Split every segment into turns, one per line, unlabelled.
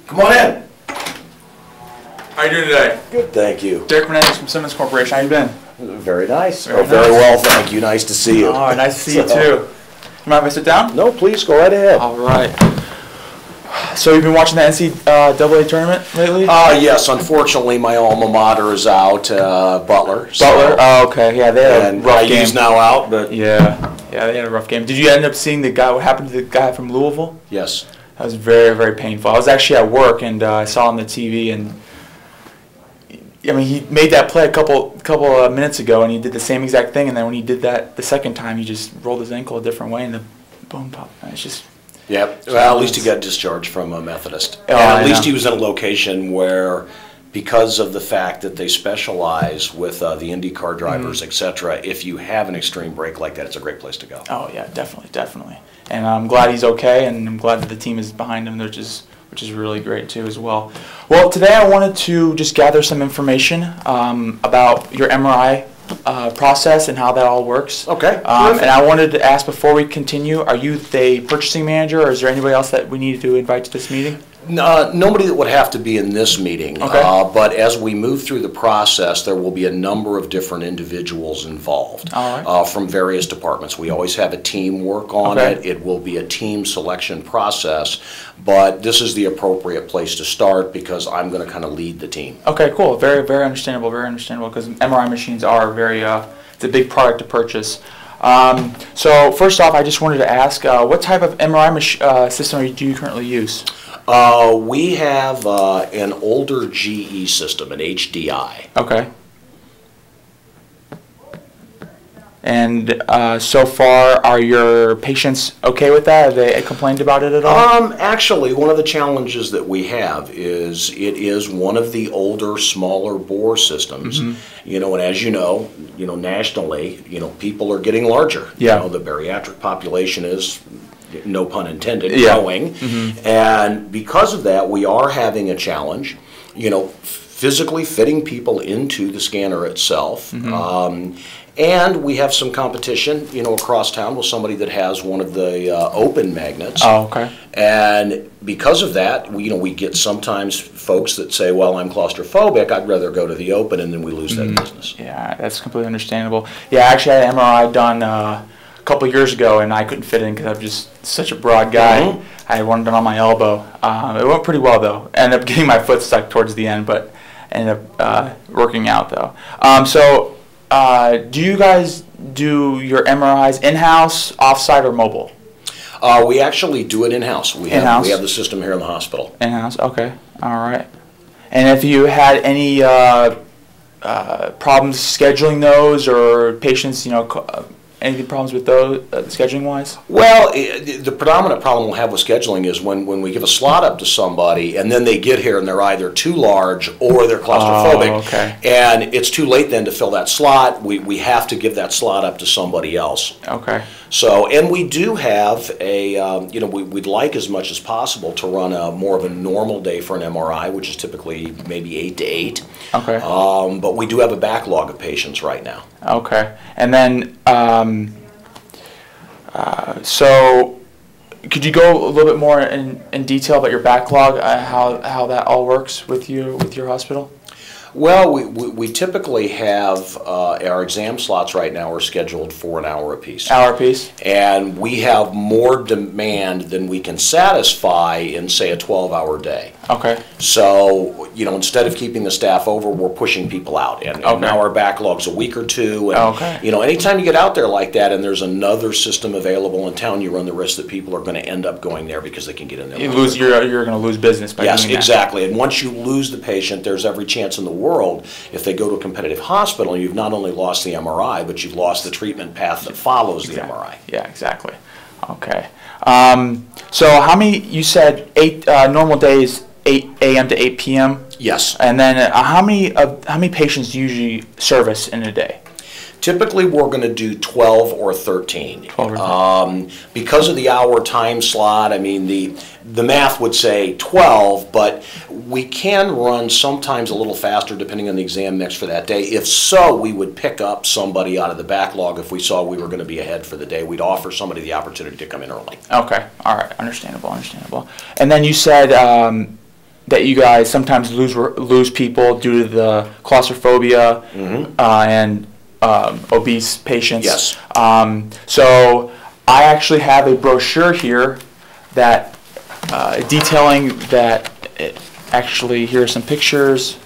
Come on in.
How are you doing today?
Good, thank you.
Derek Menendez from Simmons Corporation. How you been?
Very nice.
Very
Very
nice.
well, thank you. Nice to see you.
Oh, nice to see you too. You mind if I sit down?
No, please go right ahead.
All right. So you've been watching the NCAA tournament lately?
Yes, unfortunately my alma mater is out, Butler.
Butler? Oh, okay. Yeah, they had a
And
rough game.
IU's now out, but
Yeah, they had a rough game. Did you end up seeing the guy? What happened to the guy from Louisville?
yes.
That was very, very painful. I was actually at work and I saw on the TV, and I mean, he made that play a couple minutes ago, and he did the same exact thing. And then when he did that the second time, he just rolled his ankle a different way, and the boom pop. It's just.
Yep. Well, at least he got discharged from a Methodist.
Oh,
And at least
know.
he was in a location where, because of the fact that they specialize with the IndyCar drivers, etc., if you have an extreme break like that, it's a great place to go.
Oh yeah, definitely. And I'm glad he's okay, and I'm glad that the team is behind him, which is really great too as well. Well, today I wanted to just gather some information about your MRI process and how that all works.
Okay.
And I wanted to ask, before we continue, are you the purchasing manager, or is there anybody else that we need to invite to this meeting?
Nobody that would have to be in this meeting,
Okay.
But as we move through the process, there will be a number of different individuals involved
All right.
from various departments. We always have a team work on
Okay.
it. It will be a team selection process, but this is the appropriate place to start because I'm going to kind of lead the team.
Okay, cool. Very, very understandable, because MRI machines are very, it's a big product to purchase. So first off, I just wanted to ask, what type of MRI system do you currently use?
We have an older GE system, an HDI.
Okay. And so far, are your patients okay with that? Have they complained about it at all?
Actually, one of the challenges that we have is it is one of the older, smaller bore systems. You know, and as you know, nationally, people are getting larger.
Yeah.
The bariatric population is, no pun intended,
Yeah.
growing. And because of that, we are having a challenge, physically fitting people into the scanner itself. And we have some competition, across town with somebody that has one of the open magnets.
Oh, okay.
And because of that, we get sometimes folks that say, well, I'm claustrophobic, I'd rather go to the open, and then we lose that business.
Yeah, that's completely understandable. Yeah, I actually had an MRI done a couple years ago, and I couldn't fit in because I'm just such a broad guy. I had one done on my elbow. It went pretty well, though. Ended up getting my foot stuck towards the end, but ended up working out, though. Do you guys do your MRIs in-house, off-site, or mobile?
We actually do it in-house. We have the system here in the hospital.
In-house, okay. All right. And if you had any problems scheduling those, or patients, any problems with those scheduling-wise?
Well, the predominant problem we'll have with scheduling is when we give a slot up to somebody and then they get here and they're either too large or they're claustrophobic.
Oh, okay.
And it's too late then to fill that slot. We have to give that slot up to somebody else.
Okay.
So, and we do have we'd like as much as possible to run more of a normal day for an MRI, which is typically maybe 8 to 8.
Okay.
But we do have a backlog of patients right now.
Okay. And then, so could you go a little bit more in detail about your backlog, how that all works with your hospital?
Well, we typically have our exam slots right now are scheduled for an hour apiece.
Hour apiece?
And we have more demand than we can satisfy in, say, a 12-hour day.
Okay.
So, instead of keeping the staff over, we're pushing people out. And now our backlog's a week or two. And, anytime you get out there like that and there's another system available in town, you run the risk that people are going to end up going there because they can get in there.
You're going to lose business by doing that.
Yes, exactly. And once you lose the patient, there's every chance in the world, if they go to a competitive hospital, you've not only lost the MRI, but you've lost the treatment path that follows the MRI.
Yeah, exactly. Okay. So how many, you said normal days, 8 a.m. to 8 p.m.?
Yes.
And then how many patients do you usually service in a day?
Typically, we're going to do 12 or 13.
12 or 13.
Because of the hour time slot, I mean, the math would say 12, but we can run sometimes a little faster depending on the exam mix for that day. If so, we would pick up somebody out of the backlog if we saw we were going to be ahead for the day. We'd offer somebody the opportunity to come in early.
Okay, all right, understandable. And then you said that you guys sometimes lose people due to the claustrophobia and obese patients.
Yes.
So I actually have a brochure here that detailing that. Actually, here are some pictures.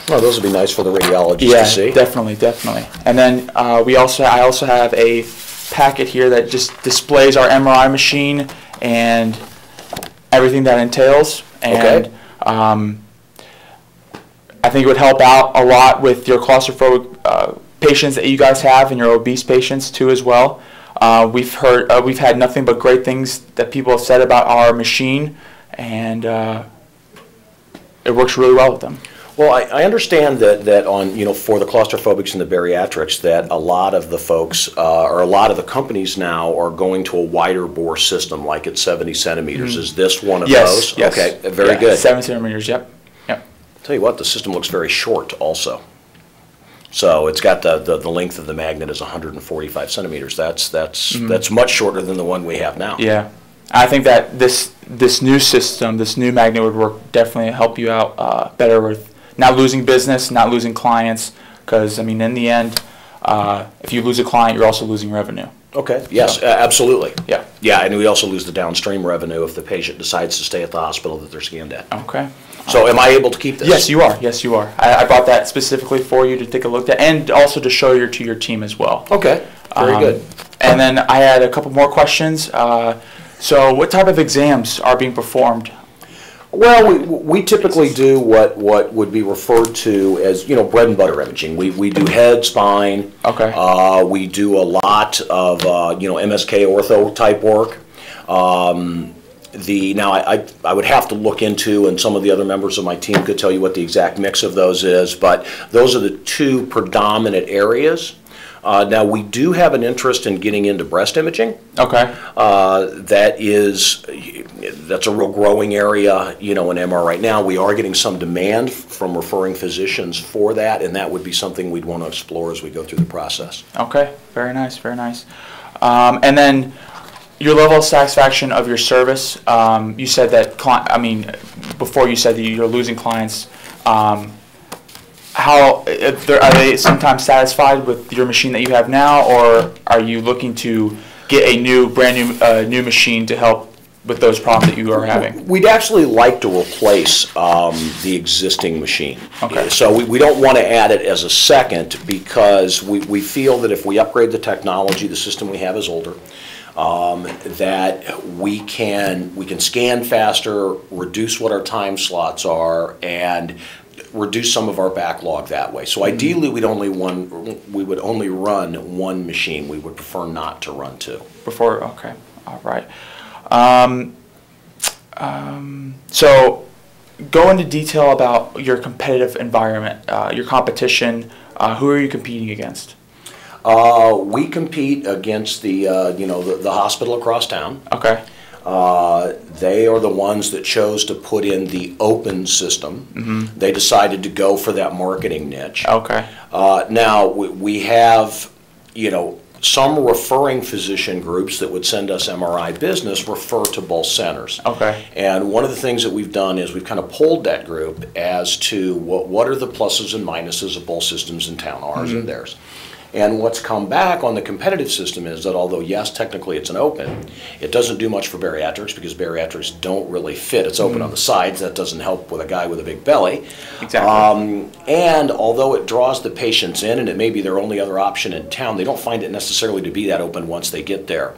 Well, those would be nice for the radiologist to see.
Yeah, definitely. And then I also have a packet here that just displays our MRI machine and everything that entails. And
Okay.
I think it would help out a lot with your claustrophobic patients that you guys have and your obese patients too as well. We've had nothing but great things that people have said about our machine, and it works really well with them.
Well, I understand that on, for the claustrophobics and the bariatrics, that a lot of the folks, or a lot of the companies now are going to a wider bore system, like at 70 centimeters. Is this one of those?
Yes.
Okay, very good.
7 centimeters, yep.
Tell you what, the system looks very short also. So it's got the length of the magnet is 145 centimeters. That's much shorter than the one we have now.
Yeah. I think that this new system, this new magnet would work, definitely help you out better with not losing business, not losing clients, because, I mean, in the end, if you lose a client, you're also losing revenue.
Okay, yes, absolutely.
Yeah.
Yeah, and we also lose the downstream revenue if the patient decides to stay at the hospital that they're scanned at.
Okay.
So am I able to keep this?
Yes, you are. Yes, you are. I brought that specifically for you to take a look at, and also to show to your team as well.
Okay, very good.
And then I had a couple more questions. So what type of exams are being performed?
Well, we typically do what would be referred to as, bread and butter imaging. We do head, spine.
Okay.
We do a lot of, MSK ortho type work. Now, I would have to look into, and some of the other members of my team could tell you what the exact mix of those is, but those are the two predominant areas. Now, we do have an interest in getting into breast imaging.
Okay.
That's a real growing area, in MR right now. We are getting some demand from referring physicians for that, and that would be something we'd want to explore as we go through the process.
Okay, very nice, very nice. And then your level of satisfaction of your service. You said that, before you said that you're losing clients. Are they sometimes satisfied with your machine that you have now, or are you looking to get a brand new machine to help with those problems that you are having?
We'd actually like to replace the existing machine.
Okay.
So we don't want to add it as a second, because we feel that if we upgrade the technology, the system we have is older, that we can scan faster, reduce what our time slots are, and reduce some of our backlog that way. So ideally, we would only run one machine. We would prefer not to run two.
Okay, all right. So go into detail about your competitive environment, your competition. Who are you competing against?
We compete against the hospital across town.
Okay.
They are the ones that chose to put in the open system. They decided to go for that marketing niche.
Okay.
Now, we have, some referring physician groups that would send us MRI business refer to both centers.
Okay.
And one of the things that we've done is we've kind of polled that group as to what are the pluses and minuses of both systems in town, ours and theirs. And what's come back on the competitive system is that although, yes, technically it's an open, it doesn't do much for bariatrics because bariatrics don't really fit. It's open on the sides. That doesn't help with a guy with a big belly.
Exactly.
And although it draws the patients in and it may be their only other option in town, they don't find it necessarily to be that open once they get there.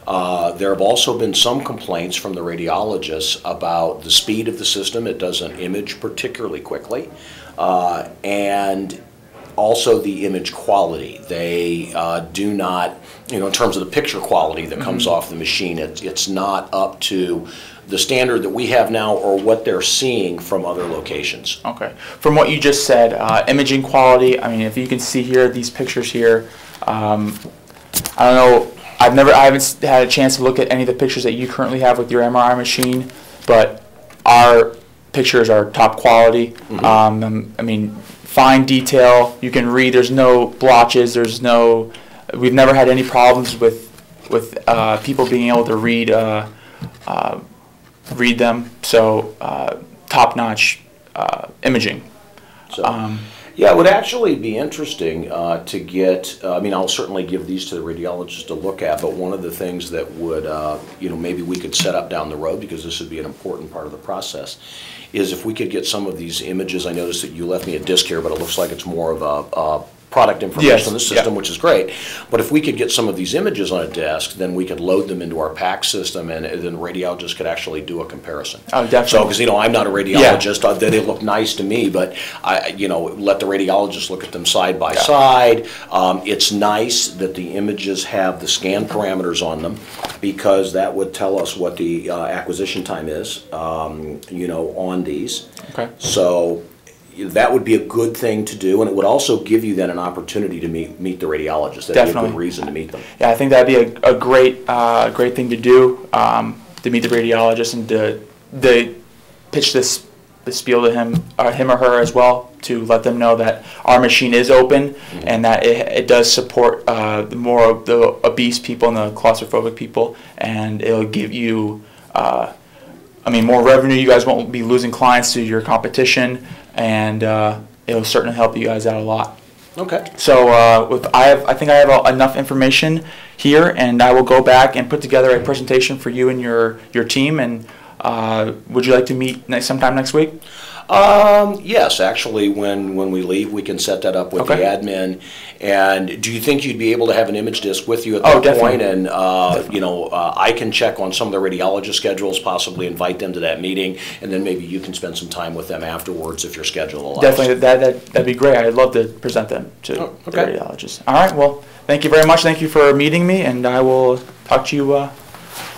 There have also been some complaints from the radiologists about the speed of the system. It doesn't image particularly quickly. And also the image quality. They do not, in terms of the picture quality that comes off the machine, it's not up to the standard that we have now or what they're seeing from other locations.
Okay. From what you just said, imaging quality, I mean, if you can see here, these pictures here, I don't know, I haven't had a chance to look at any of the pictures that you currently have with your MRI machine, but our pictures are top quality. I mean, fine detail, you can read, there's no blotches, we've never had any problems with people being able to read them, so top-notch imaging.
So, yeah, it would actually be interesting to get, I mean, I'll certainly give these to the radiologist to look at, but one of the things that would, maybe we could set up down the road, because this would be an important part of the process, is if we could get some of these images. I noticed that you left me a disc here, but it looks like it's more of a product information on the system, which is great. But if we could get some of these images on a desk, then we could load them into our PACS system, and then radiologists could actually do a comparison.
Oh, definitely.
So, because I'm not a radiologist, they look nice to me, but let the radiologist look at them side by side. It's nice that the images have the scan parameters on them, because that would tell us what the acquisition time is, on these.
Okay.
So that would be a good thing to do, and it would also give you then an opportunity to meet the radiologist. That'd be a good reason to meet them.
Yeah, I think that'd be a great thing to do, to meet the radiologist and to pitch this spiel to him or her as well, to let them know that our machine is open and that it does support more of the obese people and the claustrophobic people, and it'll give you more revenue. You guys won't be losing clients to your competition, and it'll certainly help you guys out a lot.
Okay.
So I think I have enough information here, and I will go back and put together a presentation for you and your team. And would you like to meet sometime next week?
Yes, actually, when we leave, we can set that up with the admin. And do you think you'd be able to have an image disc with you at that point? And I can check on some of the radiologist schedules, possibly invite them to that meeting, and then maybe you can spend some time with them afterwards if your schedule allows.
Definitely, that'd be great. I'd love to present them to the radiologist. All right. Well, thank you very much. Thank you for meeting me, and I will talk to you when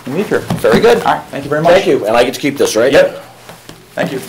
we leave here.
Very good.
All right. Thank you very much.
Thank you. And I get to keep this, right?
Yep. Thank you.